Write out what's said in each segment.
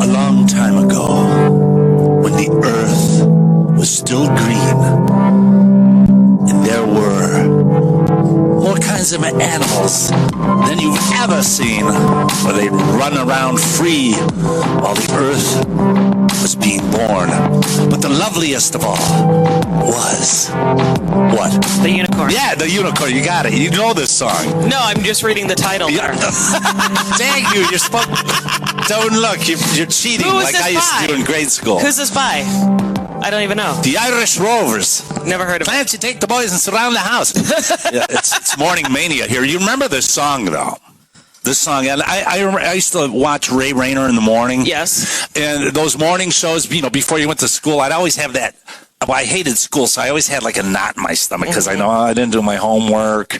A long time ago, when the earth was still green, and there were more kinds of animals than you've ever seen, where they'd run around free while the earth was being born. But the loveliest of all was... what? The unicorn. Yeah, the unicorn. You got it. You know this song. No, I'm just reading the title. Yeah. Thank you. You're supposed... Don't look. You're cheating like I used to do in grade school. Who's this by? I don't even know. The Irish Rovers. Never heard of it. Clancy, take the boys and surround the house. Yeah, it's Morning Mania here. You remember this song, though? This song, and I used to watch Ray Rayner in the morning. Yes. And those morning shows, before you went to school, I'd always have that. Well, I hated school, so I always had like a knot in my stomach because I know I didn't do my homework.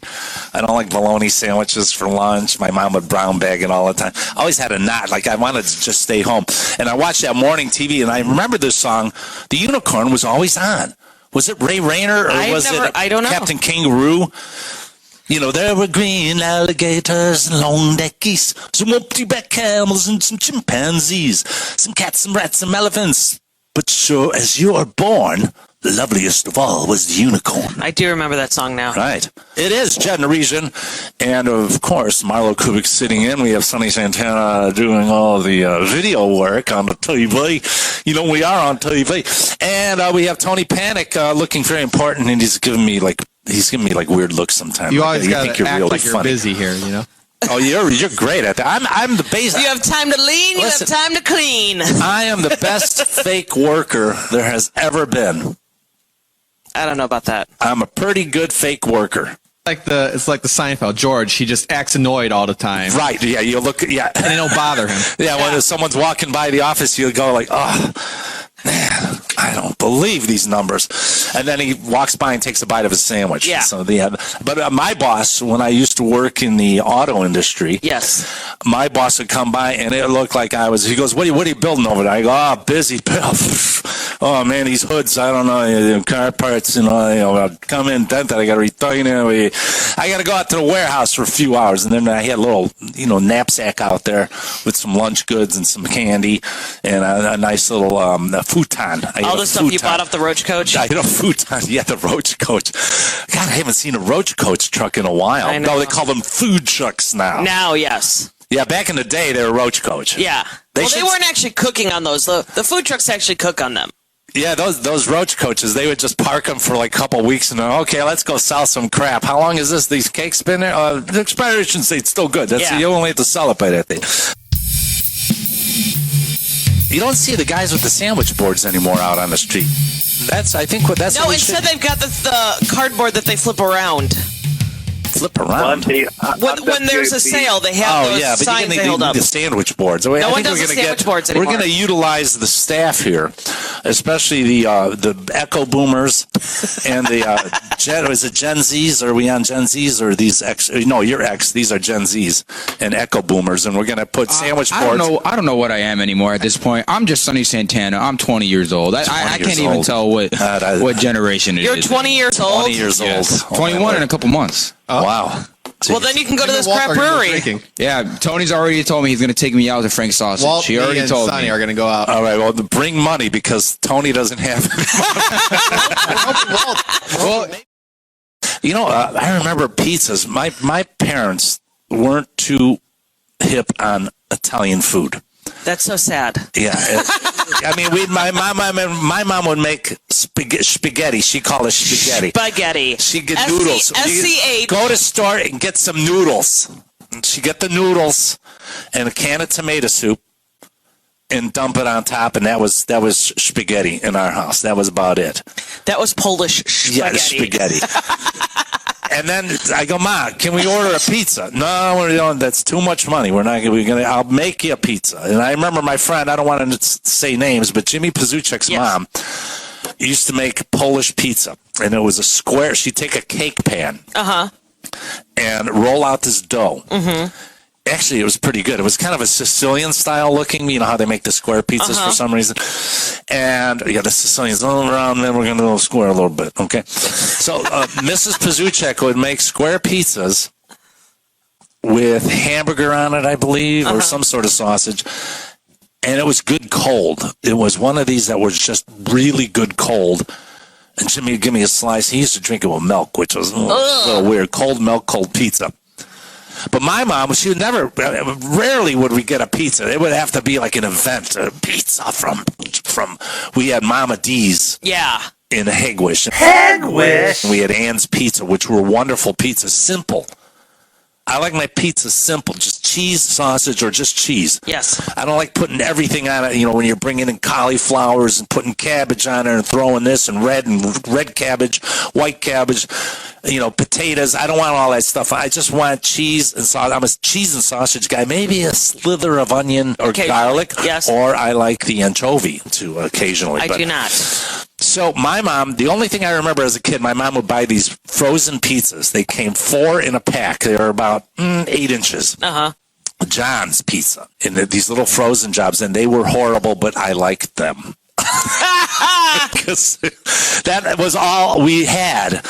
I don't like bologna sandwiches for lunch. My mom would brown bag it all the time. I always had a knot, like I wanted to just stay home. And I watched that morning TV, and I remember this song. The Unicorn was always on. Was it Ray Rayner or I don't know. Captain Kangaroo? There were green alligators and long-necked geese, some whoopty-back camels and some chimpanzees, some cats, some rats, some elephants. But sure as you are born, the loveliest of all was the unicorn. I do remember that song now. Right. It is Jed Norwegian. And, of course, Marlo Kubik sitting in. We have Sonny Santana doing all the video work on the TV. We are on TV. And we have Tony Panek looking very important, and he's giving me weird looks sometimes. You always got to act really like you're funny. busy here, Oh, you're great at that. I'm the base. You have time to lean, Listen, you have time to clean. I am the best fake worker there has ever been. I don't know about that. I'm a pretty good fake worker. It's like the Seinfeld George. He just acts annoyed all the time. Right. Yeah. You look. Yeah. And it don't bother him. Yeah. When someone's walking by the office, you go like, oh, man, I don't believe these numbers. And then he walks by and takes a bite of his sandwich. Yeah. So but my boss, when I used to work in the auto industry, yes, my boss would come by and it looked like he goes, what are you building over there? I go, oh, busy. Oh man, these hoods, I don't know, car parts, I'll come in, dented, I got to return it. I got to go out to the warehouse for a few hours. And then I had a little, knapsack out there with some lunch goods and some candy and a nice little futon. All the stuff you bought off the Roach Coach? Futon. Yeah, the Roach Coach. God, I haven't seen a Roach Coach truck in a while. I know. No, they call them food trucks now. Now, yes. Yeah, back in the day, they were Roach Coach. Yeah. They weren't actually cooking on those. The food trucks actually cook on them. Yeah, those Roach Coaches, they would just park them for like a couple of weeks and then, okay, let's go sell some crap. How long is these cakes been there? The expiration date's still good. You only have to sell it by that thing. You don't see the guys with the sandwich boards anymore out on the street. I think what that's. No, instead they've got the cardboard that they flip around. Flip around. When there's a sale, they have those signs they hold up. The sandwich boards. No one does the sandwich boards anymore. We're going to utilize the staff here, especially the Echo Boomers and the is it Gen Zs? Are we on Gen Zs or these X? No, you're X. These are Gen Zs and Echo Boomers, and we're going to put sandwich boards. I don't know what I am anymore at this point. I'm just Sonny Santana. I'm 20 years old. I can't even tell what generation it is. You're 20 years old? 20 years old. Yes. 21 in a couple months. Oh. Wow. Well, then you can go to this crap brewery. Yeah, Tony's already told me he's going to take me out to Frank's Sausage. Walt, he already and told Sonny me. are going to go out. All right, well, bring money because Tony doesn't have it. Well, I remember pizzas. My parents weren't too hip on Italian food. That's so sad. Yeah. My mom would make spaghetti. She called it spaghetti. Spaghetti. She'd get noodles. S-C-H. Go to store and get some noodles. She'd get the noodles and a can of tomato soup and dump it on top, and that was spaghetti in our house. That was about it. That was Polish spaghetti. Yeah, spaghetti. And then I go, Ma, can we order a pizza? No, that's too much money. I'll make you a pizza. And I remember my friend, I don't want to say names, but Jimmy Porzuczek's mom used to make Polish pizza. And it was a square. She'd take a cake pan and roll out this dough. Mm-hmm. Actually, it was pretty good. It was kind of a Sicilian style looking. You know how they make the square pizzas for some reason. And the Sicilians all around. Then we're going to go square a little bit. Okay. So Mrs. Porzuczek would make square pizzas with hamburger on it, I believe, or some sort of sausage. And it was good cold. It was one of these that was just really good cold. And Jimmy would give me a slice. He used to drink it with milk, which was a little weird. Cold milk, cold pizza. But my mom, she would never, rarely would we get a pizza. It would have to be like an event, a pizza from we had Mama D's. Yeah. In Hegwish. Hegwish. We had Ann's Pizza, which were wonderful pizzas, simple. I like my pizza simple, just cheese, sausage, or just cheese. Yes. I don't like putting everything on it, when you're bringing in cauliflowers and putting cabbage on it and throwing this and red cabbage, white cabbage, potatoes. I don't want all that stuff. I just want cheese and sausage. I'm a cheese and sausage guy. Maybe a slither of onion or garlic. Yes. Or I like the anchovy too occasionally. I do not. So my mom, the only thing I remember as a kid, my mom would buy these frozen pizzas. They came 4 in a pack. They were about 8 inches. Uh-huh. John's Pizza in these little frozen jobs, and they were horrible, but I liked them. Because that was all we had.